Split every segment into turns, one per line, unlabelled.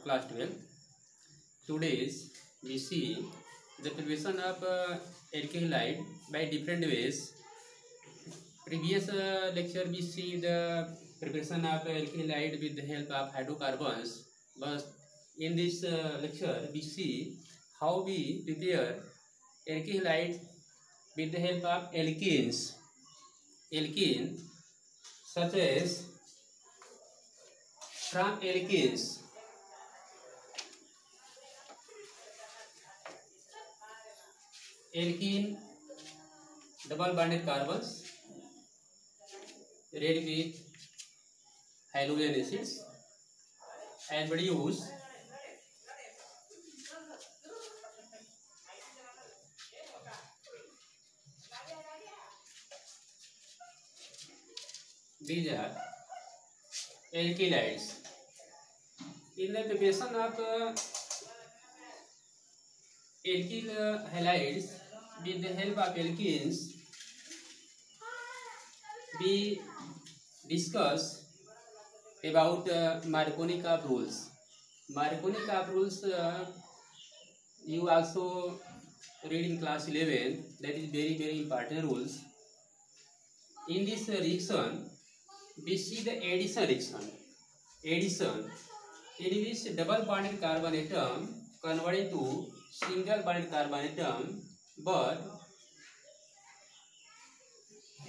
class 12. Today's we see the preparation of alkyl halide by different ways. Previous lecture we see the preparation of alkyl halide with the help of hydrocarbons, but in this lecture we see how we prepare alkyl halide with the help of alkenes. Alkene such as from alkenes, alkene double bonded carbons react with halogen acids and produce these are alkyl halides. In the preparation of alkyl halides with the help of alkenes, we discuss about Marconi-Karp rules. Marconi-Karp rules you also read in class 11. That is very important rules. In this reaction, we see the addition reaction. Addition, in which double bonded carbon atom converted to single bonded carbon atom, but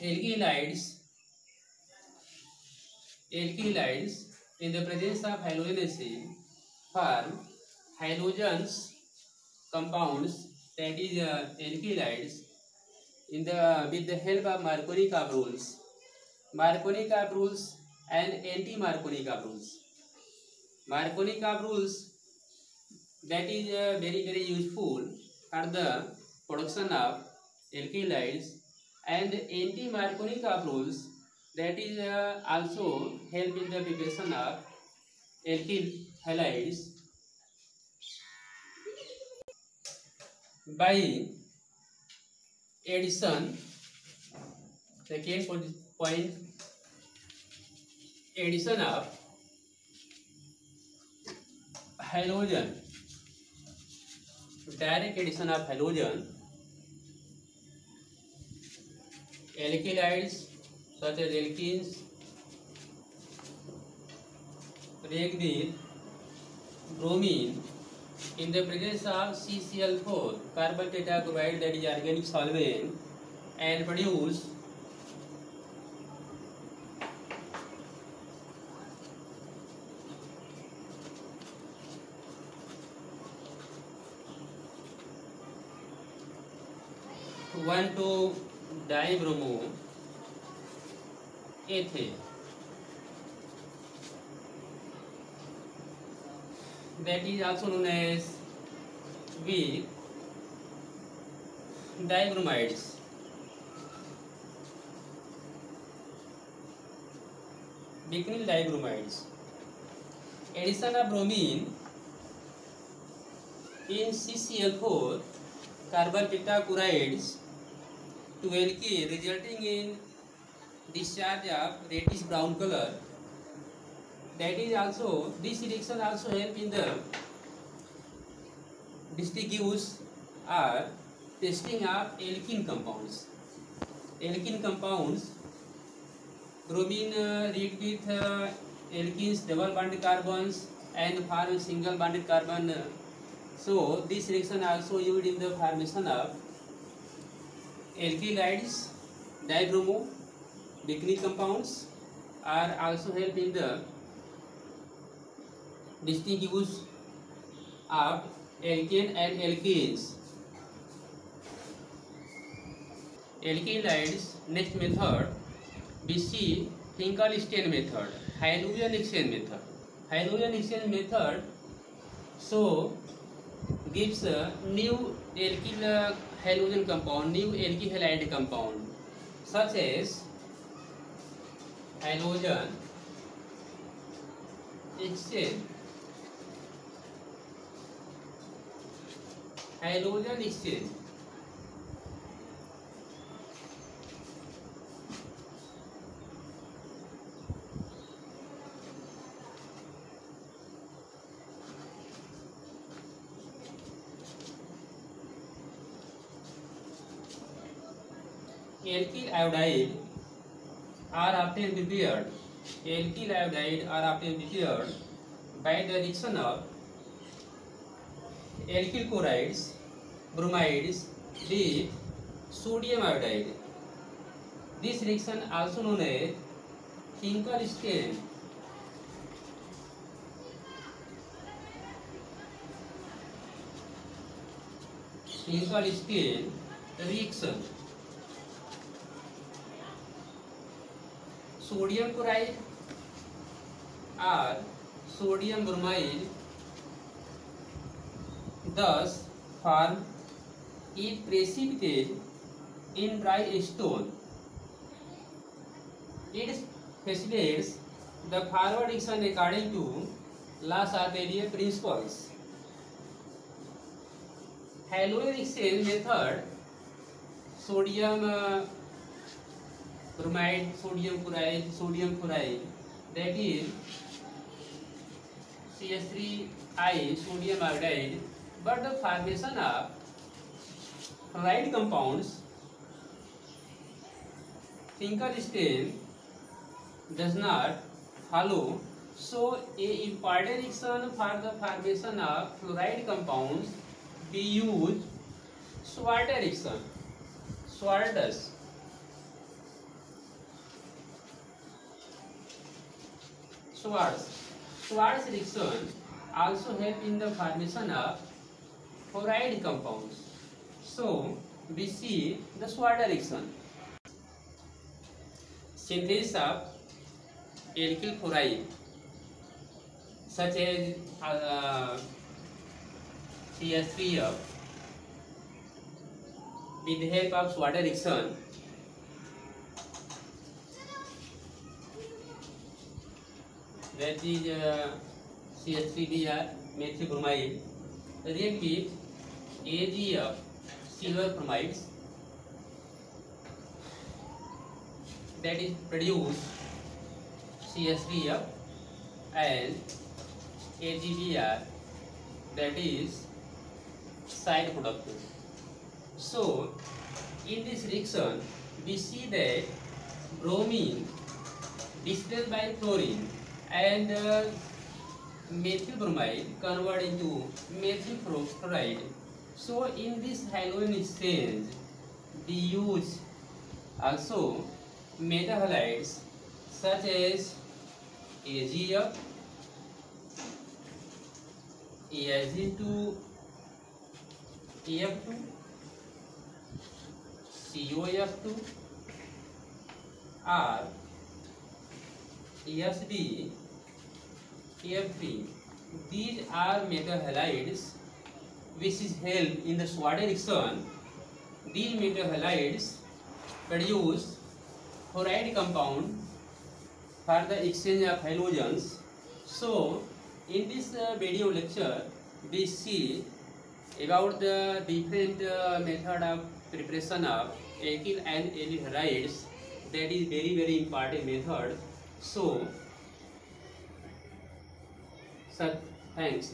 alkyl halides in the presence of halogen acid form halogens compounds, that is alkyl halides, in the with the help of Marconi-Karp rules. Marconi-Karp rules and anti-Marconi-Karp rules. Marconi-Karp rules, that is very useful for the production of alkyl halides, and anti-Marconi-Karp rules, that is also help in the preparation of alkyl halides by addition. Second point, addition of halogen, direct addition of halogen. Alkyl halides such as alkenes react with bromine in the presence of CCl4 carbon tetrachloride, that is organic solvent, and produce one to dibromo ethane, that is also known as weak dibromides. Weakening dibromides. Addition of bromine in CCl4 carbon tetrachlorides to alkene, resulting in discharge of reddish brown color. That is also, this reaction also help in the distinguish or testing of alkene compounds. Alkene compounds, bromine react with alkenes double bonded carbons and form single bonded carbon. So this reaction also used in the formation of alkyl halides, dibromo, weakening compounds, are also help in the distinguish of alkane and alkenes. Alkyl halides. Next method we see Finkelstein method, halogen exchange method. Halogen exchange method so gives a new alkyl halogen compound, new alkyl halide compound, such as halogen exchange. Halogen exchange. alkyl iodide are often prepared. Alkyl iodide are often prepared by the reaction of alkyl chlorides, bromides with sodium iodide. This reaction also known as Finkelstein. Finkelstein reaction. Sodium chloride or sodium bromide thus form is precipitate in dry stone. It facilitates the forward reaction according to LaChatelier principles. Halogen exchange method, sodium bromide, sodium chloride, that is CH3I sodium iodide, but the formation of chloride compounds, Finkelstein does not follow. So a important reaction for the formation of fluoride compounds we use Schwarz reaction. Schwarz reaction also help in the formation of fluoride compounds. So we see the Schwarz reaction. Synthesis of alkyl chloride such as CH3F with the help of Schwarz reaction. That is CH3Br methyl bromide react with AgF silver bromides, that is produce CH3F and AgBr, that is side product. So in this reaction we see that bromine displaced by chlorine and methyl bromide convert into methyl chloride. So in this halogen exchange we use also metal halides such as AgF, Ag2, Ef2, COF2 or ESD, Ef3. These are metal halides which is held in the Schwarz reaction. These metal halides produce chloride compound for the exchange of halogens. So in this video lecture we see about the different method of preparation of alkyl and allyl halides. That is very important method. So thanks.